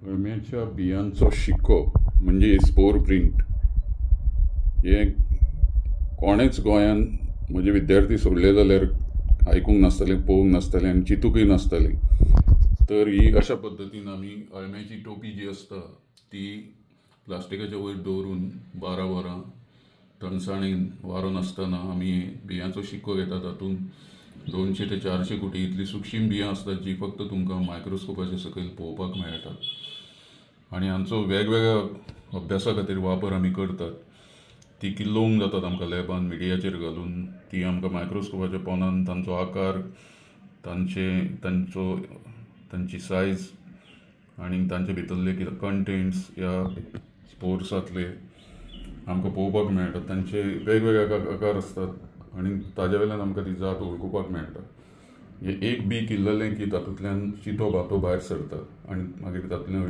अळम्याच्या बियांचो शिक्को म्हणजे spore print हे कोणेच गोंयान म्हजे विद्यार्थी सोडले जाल्यार आयकूंक नासतलें, पळोवंक नासतलें आनी चिंतूंकय नासतलें. तर ही अशा पद्दतीन आमी अळम्याची टोपी जी आसता ती प्लास्टिकाच्या वयर दवरून 12 वरां थंडसाणेन वारो नासतना आमी बियांचो शिक्को घेता. तातूंत 200 ते 400 कोटी इतली सुक्षीम बियां आसतात जी फक्त तुमकां मायक्रोस्कोपाच्या सकयल पळोवपाक मेळटात. आनी हांचो वेगवेगळ्या अभ्यासा खातीर वापर आमी करतात. ती किल्लोवंक जातात आमकां लॅबान मिडियाचेर घालून. ती आमकां मायक्रोस्कोपाच्या पोंदान तांचो आकार, तांची सायज आनी तांचे भितरले कितें कंटेंट्स ह्या स्पोर्सांतले आमकां पळोवपाक मेळटात. तांचे वेगवेगळे आकार आसतात आनी ताजे वेल्यान आमकां ती जात वळखुपाक मेळटा. एक बी किल्ललें की तातूंतल्यान चिटो भातो भायर सरता आनी मागीर तातूंतल्यान